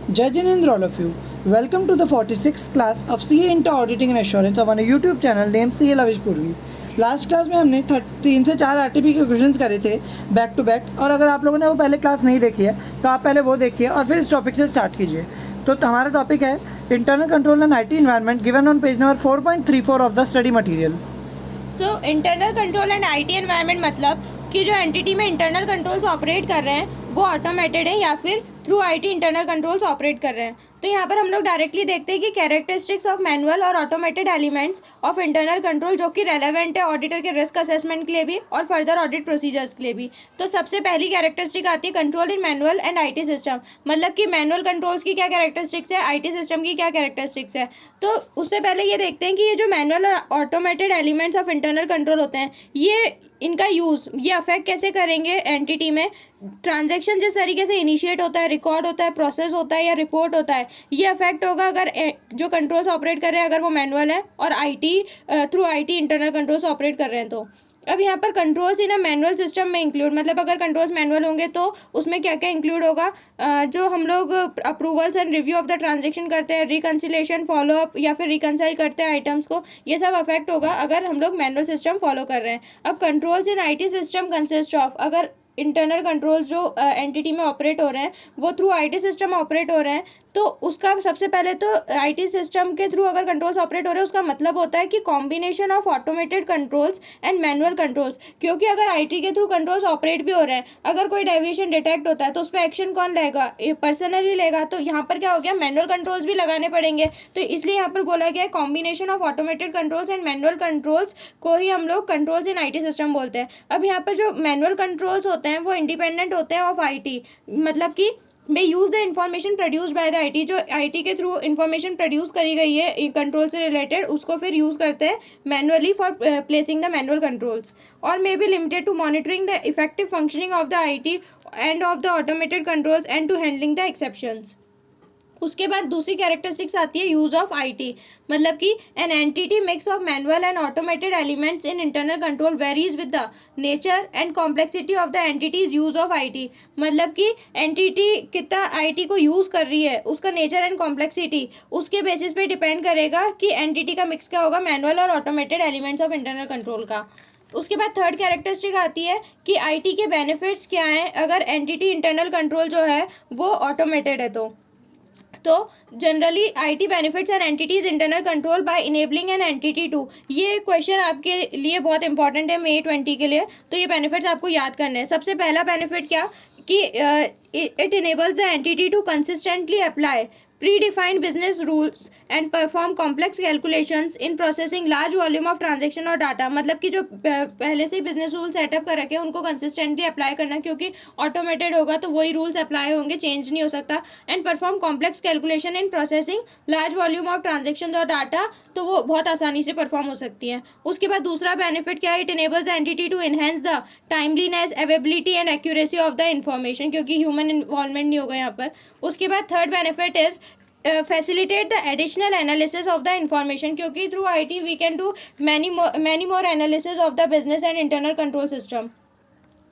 Jai Jinendra, all of you. Welcome to the 46th class of CA Inter Auditing and Assurance of our YouTube channel named CA Lavish Purvi. Last class में हमने 3 से 4 RTP के questions करे थे back to back, और अगर आप लोगों ने वो पहले क्लास नहीं देखी है तो आप पहले वो देखिए और फिर इस टॉपिक से स्टार्ट कीजिए। तो हमारा टॉपिक है internal control and IT environment given on page number 4.34 of the study material. So internal control and IT environment मतलब कि जो एंटिटी में इंटरनल कंट्रोल्स ऑपरेट कर रहे हैं वो ऑटोमेटेड है या फिर through IT internal controls operate कर रहे हैं। तो यहाँ पर हम लोग डायरेक्टली देखते हैं कि कैरेक्टरिस्टिक्स ऑफ मैनुअल और automated elements of internal control जो कि रेलेवेंट है ऑडिटर के रिस्क असेसमेंट के लिए भी और फर्दर ऑडिट प्रोसीजर्स के लिए भी। तो सबसे पहली कैरेक्टरिस्टिक आती है control in manual and IT system, मतलब कि मैनुअल कंट्रोल्स की क्या कैरेक्टरिस्टिक्स है, आईटी सिस्टम की क्या कैरेक्टरिस्टिक्स है। तो उससे पहले ये देखते हैं कि ये जो मैनुअल और automated elements of internal control होते हैं ये इनका यूज़ ये अफेक्ट कैसे करेंगे एंटिटी में। ट्रांजैक्शन जिस तरीके से इनिशिएट होता है, रिकॉर्ड होता है, प्रोसेस होता है या रिपोर्ट होता है, ये अफेक्ट होगा अगर जो कंट्रोल्स ऑपरेट कर रहे हैं अगर वो मैनुअल है और IT through IT internal controls operate कर रहे हैं। तो अब यहाँ पर controls in a manual system में इंक्लूड, मतलब अगर कंट्रोल्स मैनुअल होंगे तो उसमें क्या क्या इंक्लूड होगा। जो हम लोग approvals and review of the transaction करते हैं, रिकन्सिलेशन, फॉलोअप या फिर रिकन्साइल करते हैं आइटम्स को, ये सब अफेक्ट होगा अगर हम लोग मैनुअल सिस्टम फॉलो कर रहे हैं। अब controls in IT system consist of, अगर इंटरनल कंट्रोल्स जो एंटिटी में ऑपरेट हो रहे हैं वो थ्रू आईटी सिस्टम ऑपरेट हो रहे हैं, तो उसका सबसे पहले तो आईटी सिस्टम के थ्रू अगर कंट्रोल्स ऑपरेट हो रहे हैं उसका मतलब होता है कि combination of automated controls and manual controls. क्योंकि अगर आईटी के थ्रू कंट्रोल्स ऑपरेट भी हो रहे हैं, अगर कोई डेविएशन डिटेक्ट होता है तो उस पर एक्शन कौन लेगा, पर्सनली लेगा। तो यहाँ पर क्या हो गया, मैनुअल कंट्रोल्स भी लगाने पड़ेंगे। तो इसलिए यहाँ पर बोला गया है combination of automated controls and manual controls को ही हम लोग कंट्रोल्स इन आईटी सिस्टम बोलते हैं। अब यहाँ पर जो मैनुअल कंट्रोल्स होते हैं वो इंडिपेंडेंट होते हैं ऑफ आईटी, मतलब कि may use the information produced by the IT, जो आईटी के थ्रू इंफॉर्मेशन प्रोड्यूस करी गई है कंट्रोल से रिलेटेड उसको फिर यूज़ करते हैं manually for placing the manual controls, और may be limited to monitoring the effective functioning of the IT and of the automated controls and to handling the exceptions. उसके बाद दूसरी कैरेक्टरिस्टिक्स आती है यूज़ ऑफ आईटी, मतलब कि an entity mix of manual and automated elements in internal control varies with the nature and complexity of the entities use of IT, मतलब कि entity कितना आईटी को यूज़ कर रही है उसका नेचर एंड कॉम्प्लेक्सिटी उसके बेसिस पे डिपेंड करेगा कि एंटिटी का मिक्स क्या होगा, मैनुअल और automated elements of internal control का। उसके बाद थर्ड कैरेक्टरिस्टिक आती है कि आईटी के बेनिफिट्स क्या हैं अगर एंटिटी इंटरनल कंट्रोल जो है वो ऑटोमेटेड है। तो generally IT benefits and entities internal control by enabling an entity to, ये क्वेश्चन आपके लिए बहुत इंपॉर्टेंट है May 20 के लिए। तो ये बेनिफिट्स आपको याद करने हैं। सबसे पहला बेनिफिट क्या कि it enables the entity to consistently apply predefined business rules and perform complex calculations in processing large volume of transaction और डाटा, मतलब कि जो पहले से ही बिजनेस रूल सेटअप कर रखे हैं उनको कंसिस्टेंटली अप्लाई करना, क्योंकि ऑटोमेटेड होगा तो वही रूल्स अप्लाई होंगे, चेंज नहीं हो सकता। And perform complex calculation in processing large volume of transaction और डाटा, तो वो बहुत आसानी से परफॉर्म हो सकती है। उसके बाद दूसरा बेनिफिट क्या है, it enables the entity to enhance the timeliness, availability and accuracy of the information, क्योंकि ह्यूमन इन्वॉल्वमेंट नहीं होगा यहाँ पर। उसके बाद third benefit is facilitate the additional analysis of the information, क्योंकि through IT we can do many more analysis of the business and internal control system।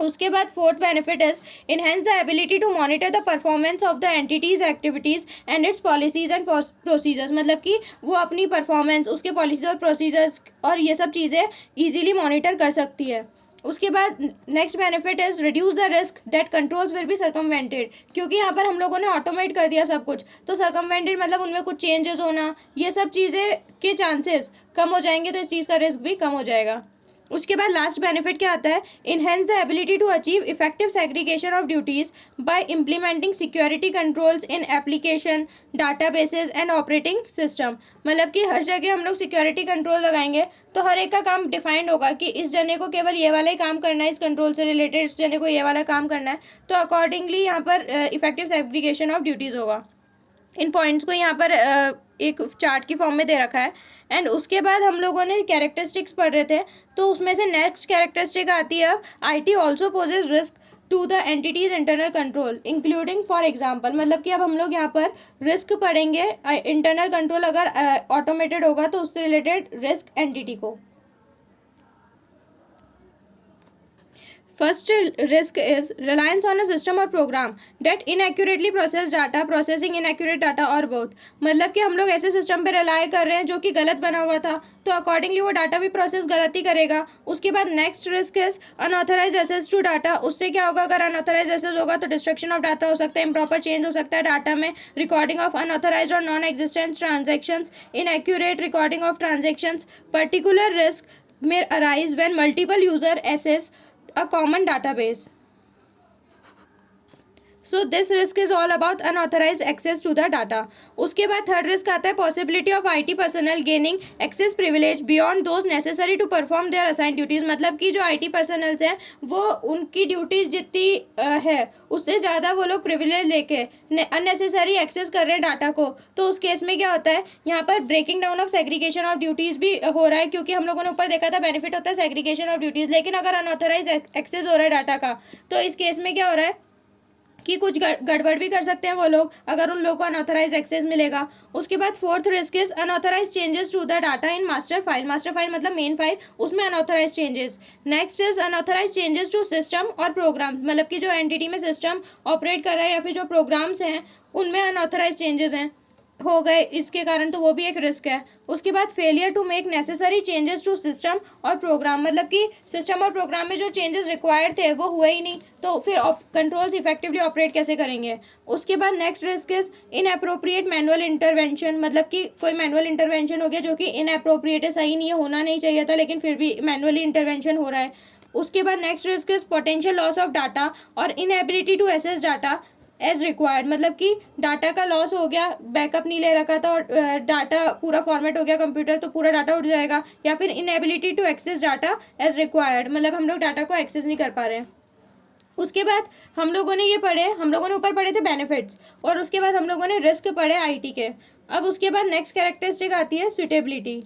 उसके बाद fourth benefit is enhance the ability to monitor the performance of the entity's activities and its policies and procedures, मतलब कि वो अपनी performance, उसके policies और procedures और ये सब चीज़ें ईजिली मॉनिटर कर सकती है। उसके बाद next benefit is reduce the risk that controls will be circumvented, क्योंकि यहाँ पर हम लोगों ने ऑटोमेट कर दिया सब कुछ, तो सर्कमवेंटेड मतलब उनमें कुछ चेंजेस होना, ये सब चीज़ें के चांसेस कम हो जाएंगे, तो इस चीज़ का रिस्क भी कम हो जाएगा। उसके बाद लास्ट बेनिफिट क्या आता है, enhance the ability to achieve effective segregation of duties by implementing security controls in application, databases and operating system, मतलब कि हर जगह हम लोग सिक्योरिटी कंट्रोल लगाएंगे तो हर एक का काम डिफाइंड होगा कि इस जने को केवल ये वाला ही काम करना है, इस कंट्रोल से रिलेटेड इस जने को ये वाला काम करना है, तो अकॉर्डिंगली यहाँ पर इफेक्टिव सेग्रीगेशन ऑफ ड्यूटीज़ होगा। इन पॉइंट्स को यहाँ पर एक चार्ट की फॉर्म में दे रखा है। एंड उसके बाद हम लोगों ने कैरेक्टरिस्टिक्स पढ़ रहे थे, तो उसमें से नेक्स्ट कैरेक्टरिस्टिक आती है अब IT also poses risk to the entity's internal control including for example, मतलब कि अब हम लोग यहाँ पर रिस्क पढ़ेंगे इंटरनल कंट्रोल अगर ऑटोमेटेड होगा तो उससे रिलेटेड रिस्क एंटिटी को। First risk is reliance on a system or program that inaccurately process data, processing inaccurate data or both. मतलब कि हम लोग ऐसे सिस्टम पे रिलाई कर रहे हैं जो कि गलत बना हुआ था, तो अकॉर्डिंगली वो डाटा भी प्रोसेस गलत ही करेगा. उसके बाद next risk is unauthorised access to data. उससे क्या होगा, अगर अनऑथराइज एक्सेस होगा तो डिस्ट्रक्शन ऑफ डाटा हो सकता है, इम्प्रॉपर चेंज हो सकता है डाटा में, रिकॉर्डिंग ऑफ अनऑथराइज और non existent transactions, inaccurate recording of transactions. Particular risk may arise when multiple user access a common database. So this risk is all about unauthorised access to the data. उसके बाद third risk आता है possibility of IT personnel gaining access privilege beyond those necessary to perform their assigned duties. मतलब कि जो IT personnels हैं वो उनकी ड्यूटीज़ जितनी है उससे ज़्यादा वो लोग प्रिविलेज लेके अननेसेसरी एक्सेस कर रहे हैं डाटा को. तो उस केस में क्या होता है, यहाँ पर breaking down of segregation of duties भी हो रहा है, क्योंकि हम लोगों ने ऊपर देखा था बेनिफिट होता है सेग्रीगेशन ऑफ ड्यूटीज़, लेकिन अगर अनऑथराइज एक्सेस हो रहा है डाटा का तो इस केस में क्या हो रहा है कि कुछ गड़बड़ भी कर सकते हैं वो लोग अगर उन लोगों को अनऑथराइज एक्सेस मिलेगा. उसके बाद fourth risk is unauthorised changes to the data in master file. Master file मतलब मेन फाइल, उसमें unauthorised changes. Next is unauthorised changes to system और प्रोग्राम. मतलब कि जो एंटिटी में सिस्टम ऑपरेट कर रहा है या फिर जो प्रोग्राम्स हैं उनमें अनऑथराइज चेंजेस हैं हो गए इसके कारण, तो वो भी एक रिस्क है. उसके बाद failure to make necessary changes to system और प्रोग्राम. मतलब कि सिस्टम और प्रोग्राम में जो चेंजेस रिक्वायर्ड थे वो हुए ही नहीं, तो फिर कंट्रोल्स इफेक्टिवली ऑपरेट कैसे करेंगे. उसके बाद next risk is inappropriate manual intervention. मतलब कि कोई मैनुअल इंटरवेंशन हो गया जो कि इनअप्रोप्रिएट है, सही नहीं है, होना नहीं चाहिए था, लेकिन फिर भी मैनुअली इंटरवेंशन हो रहा है. उसके बाद next risk is potential loss of data और inability to access data as required. मतलब कि डाटा का लॉस हो गया, बैकअप नहीं ले रखा था और डाटा पूरा फॉर्मेट हो गया कंप्यूटर, तो पूरा डाटा उठ जाएगा. या फिर inability to access data as required, मतलब हम लोग डाटा को एक्सेस नहीं कर पा रहे हैं. उसके बाद हम लोगों ने ऊपर पढ़े थे बेनिफिट्स, और उसके बाद हम लोगों ने रिस्क पढ़े IT के. अब उसके बाद नेक्स्ट कैरेक्टरिस्टिक आती है सुटेबिलिटी.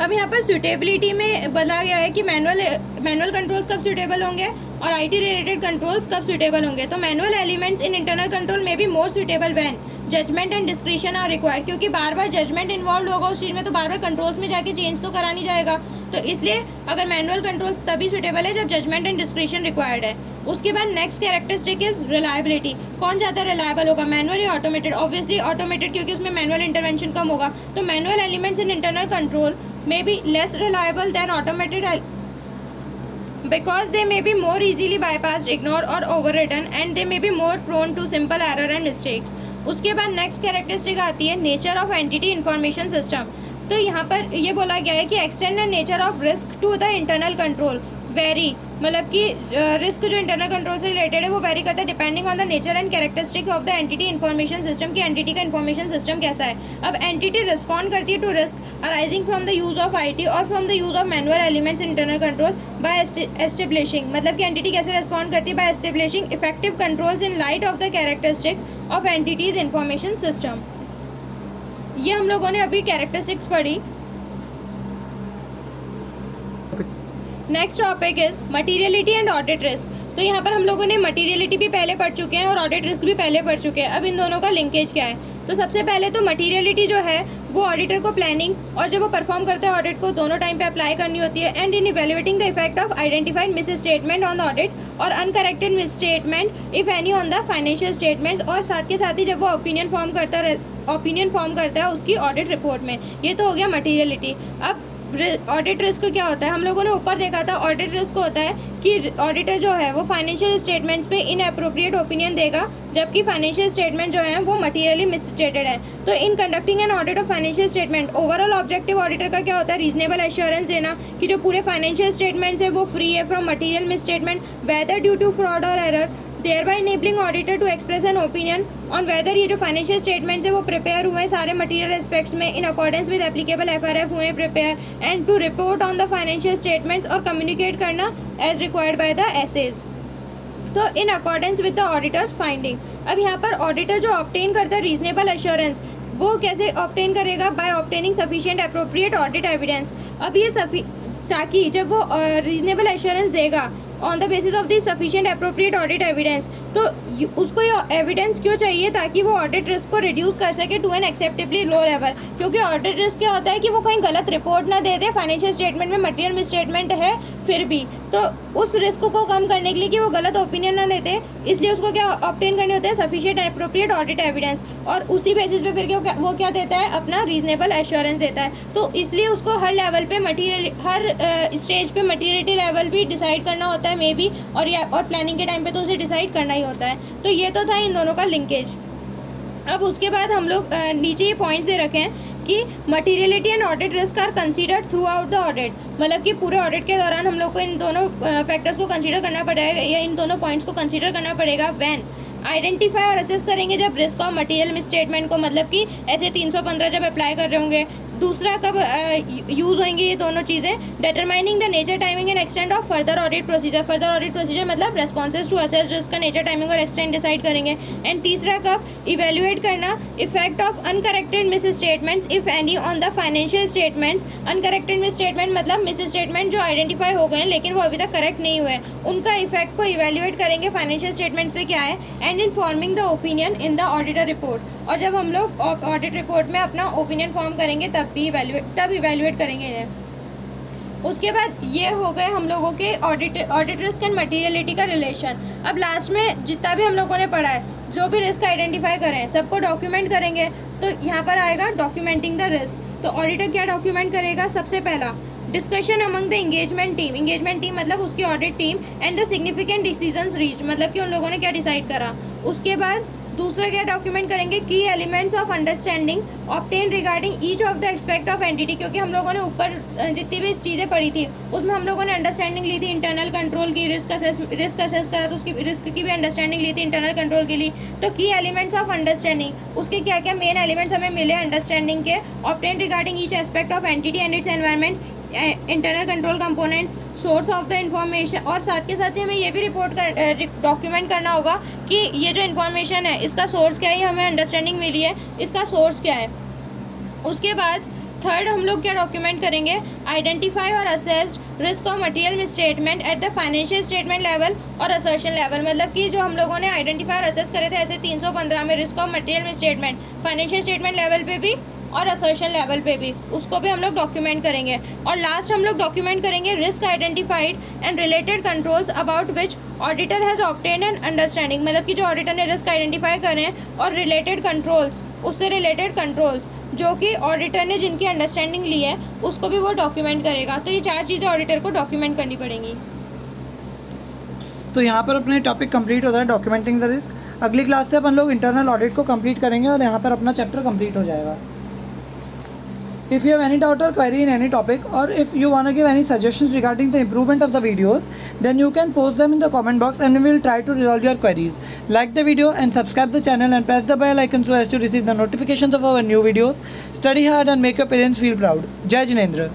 अब यहाँ पर सुटेबिलिटी में बोला गया है कि मैनुअल कंट्रोल्स कब सुटेबल होंगे और IT रिलेटेड कंट्रोल्स कब सुटेबल होंगे. तो manual elements in internal control में be more suitable when judgement and discretion are required. क्योंकि बार बार जजमेंट इन्वॉल्व होगा उस चीज़ में, तो बार बार कंट्रोल्स में जाके चेंज तो करा नहीं जाएगा. तो इसलिए अगर मैनुअल कंट्रोल्स तभी सुटेबल है जब जजमेंट एंड डिस्क्रिशन रिक्वायर्ड है. उसके बाद नेक्स्ट कैरेक्टरिस्टिक इज रिलायबिलिटी. कौन ज़्यादा रिलायबल होगा, मैनुअल या ऑटोमेटेड. ऑब्वियसली ऑटोमेटेड, क्योंकि उसमें मैनुअल इंटरवेंशन कम होगा. तो manual elements in internal control may be less reliable than automated because they may be more easily bypassed, ignored or overridden, and they may be more prone to simple error and mistakes. उसके बाद next characteristic आती है nature of entity information system. तो यहाँ पर ये बोला गया है कि extended nature of risk to the internal control vary. मतलब कि रिस्क जो इंटरनल कंट्रोल से रिलेटेड है वो वेरी करता है depending on the nature and characteristic of the entity information system. की एंटिटी का इंफॉर्मेशन सिस्टम कैसा है. अब एंटिटी रिस्पॉन्ड करती है to risk arising from the use of IT और from the use of manual elements internal control by establishing. मतलब कि एंटिटी कैसे रिस्पॉन्ड करती है, by establishing effective controls in light of the characteristic of entity's information system. ये हम लोगों ने अभी कैरेक्टरिस्टिक्स पढ़ी. Next topic is materiality and audit risk. तो यहाँ पर हम लोगों ने मटीरियलिटी भी पहले पढ़ चुके हैं और ऑडिट रिस्क भी पहले पढ़ चुके हैं. अब इन दोनों का लिंकेज क्या है. तो सबसे पहले तो मटीरियलिटी जो है वो ऑडिटर को प्लानिंग और जब वो परफॉर्म करता है ऑडिट को दोनों टाइम पे अप्लाई करनी होती है. And in evaluating the effect of identified misstatement on the audit और uncorrected misstatement if any on the financial statements. और साथ के साथ ही जब वो ओपिनियन फॉर्म करता है उसकी ऑडिट रिपोर्ट में. ये तो हो गया मटीरियलिटी. अब ऑडिट रिस्क क्या होता है, हम लोगों ने ऊपर देखा था. ऑडिट रिस्क होता है कि ऑडिटर जो है वो फाइनेंशियल स्टेटमेंट्स पे इनअप्रोप्रिएट ओपिनियन देगा जबकि फाइनेंशियल स्टेटमेंट जो है वो मटीरियली मिसस्टेटेड है. तो in conducting an audit of financial statement overall objective auditor का क्या होता है, रीजनेबल एश्योरेंस देना कि जो पूरे फाइनेंशियल स्टेटमेंट्स है वो फ्री है from material misstatement whether due to fraud और error, thereby enabling auditor to express an opinion on whether ये जो फाइनेंशियल स्टेटमेंट्स है वो प्रिपेयर हुए हैं सारे मटीरियल एस्पेक्ट्स में in accordance with applicable FRF हुए हैं prepare, and to report on the financial statements और कम्युनिकेट करना as required by the SAs. तो in accordance with the auditors finding. अब यहाँ पर ऑडिटर जो ऑब्टेन करता है रीजनेबल एश्योरेंस वो कैसे ऑब्टेन करेगा, by obtaining sufficient appropriate audit evidence. अब ये ताकि जब वो रीजनेबल एश्योरेंस देगा on the basis of the sufficient appropriate audit evidence, तो उसको ये एविडेंस क्यों चाहिए, ताकि वो ऑडिट रिस्क को रिड्यूस कर सके to an acceptably low level. क्योंकि ऑडिट रिस्क क्या होता है कि वो कहीं गलत रिपोर्ट ना दे दे, फाइनेंशियल स्टेटमेंट में मटीरियल मिसस्टेटमेंट है फिर भी तो उस रिस्क को कम करने के लिए कि वो गलत ओपिनियन ना लेते, इसलिए उसको क्या ऑब्टेन करने होते हैं sufficient and appropriate audit evidence, और उसी बेसिस पे फिर वो क्या देता है, अपना रीजनेबल एश्योरेंस देता है। तो इसलिए उसको हर लेवल पे मटीरियल, हर स्टेज पे मटीरियलिटी लेवल भी डिसाइड करना होता है मे बी, और प्लानिंग के टाइम पे तो उसे डिसाइड करना ही होता है। तो ये तो था इन दोनों का लिंकेज। अब उसके बाद हम लोग नीचे ये पॉइंट्स दे रखे हैं कि materiality and audit risk are considered throughout the audit, मतलब कि पूरे ऑडिट के दौरान हम लोग को इन दोनों फैक्टर्स को कंसीडर करना पड़ेगा, या इन दोनों पॉइंट्स को कंसीडर करना पड़ेगा व्हेन आइडेंटिफाई और असेस करेंगे जब रिस्क ऑफ मटीरियल मिसस्टेटमेंट को, मतलब कि ऐसे 315 जब अप्लाई कर रहे होंगे। दूसरा कब यूज़ होंगी ये दोनों चीज़ें, determining the nature, timing and extent of further audit procedure. Further audit procedure मतलब रेस्पॉन्सेज टू असेस रिस्क का नेचर, टाइमिंग और एक्सटेंट डिसाइड करेंगे। एंड तीसरा कब इवेल्युएट करना effect of uncorrected miss statements if any on the financial statements. Uncorrected miss statement मतलब miss statement जो identify हो गए हैं लेकिन वो अभी तक करेक्ट नहीं हुए, उनका इफेक्ट को इवेल्युएट करेंगे फाइनेंशियल स्टेटमेंट्स पे क्या है, and in forming the opinion in the auditor report. और जब हम लोग ऑडिट रिपोर्ट में अपना ओपिनियन फॉर्म करेंगे तब इवेल्युएट करेंगे इन्हें। उसके बाद ये हो गए हम लोगों के ऑडिट रिस्क एंड मटीरियलिटी का रिलेशन। अब लास्ट में जितना भी हम लोगों ने पढ़ा है, जो भी रिस्क आइडेंटिफाई करें सबको डॉक्यूमेंट करेंगे। तो यहाँ पर आएगा डॉक्यूमेंटिंग द रिस्क। तो ऑडिटर क्या डॉक्यूमेंट करेगा, सबसे पहला discussion among the engagement team मतलब उसकी audit team, and the significant decisions reach मतलब कि उन लोगों ने क्या डिसाइड करा। उसके बाद दूसरा क्या डॉक्यूमेंट करेंगे, की elements of understanding obtain regarding each of the aspect of entity, क्योंकि हम लोगों ने ऊपर जितनी भी चीज़ें पढ़ी थी उसमें हम लोगों ने अंडरस्टैंडिंग ली थी इंटरनल कंट्रोल की, रिस्क असेस करा तो उसकी रिस्क की भी अंडरस्टैंडिंग ली थी इंटरनल कंट्रोल के लिए। तो की एलिमेंट्स ऑफ अंडरस्टैंडिंग, उसके क्या क्या मेन एलिमेंट्स हमें मिले अंडरस्टैंडिंग के, obtain regarding each aspect of entity and it's environment, internal control components, source of the information, और साथ के साथ ही हमें ये भी डॉक्यूमेंट करना होगा कि ये जो इन्फॉर्मेशन है इसका सोर्स क्या है, हमें अंडरस्टैंडिंग मिली है इसका सोर्स क्या है। उसके बाद थर्ड हम लोग क्या डॉक्यूमेंट करेंगे, आइडेंटिफाई और assessed risk of material misstatement at the financial statement level और असर्शन लेवल, मतलब कि जो हम लोगों ने आइडेंटिफाई और असेस करे थे ऐसे 315 में risk of material misstatement financial statement level पे भी और असर्शन लेवल पे भी, उसको भी हम लोग डॉक्यूमेंट करेंगे। और लास्ट हम लोग डॉक्यूमेंट करेंगे risk identified and related controls about which auditor has obtain an understanding, मतलब कि जो ऑडिटर ने रिस्क आइडेंटिफाई करें और रिलेटेड कंट्रोल्स, उससे रिलेटेड कंट्रोल्स जो कि ऑडिटर ने जिनकी अंडरस्टैंडिंग ली है उसको भी वो डॉक्यूमेंट करेगा। तो ये चार चीज़ें ऑडिटर को डॉक्यूमेंट करनी पड़ेंगी। तो यहाँ पर अपने टॉपिक कंप्लीट होता है डॉक्यूमेंटिंग द रिस्क। अगली क्लास से अपन लोग इंटरनल ऑडिट को कंप्लीट करेंगे और यहाँ पर अपना चैप्टर कंप्लीट हो जाएगा। If you have any doubt or query in any topic, or if you want to give any suggestions regarding the improvement of the videos, then you can post them in the comment box and we will try to resolve your queries. Like the video and subscribe the channel and press the bell icon so as to receive the notifications of our new videos. Study hard and make your parents feel proud. Jai Jinendra.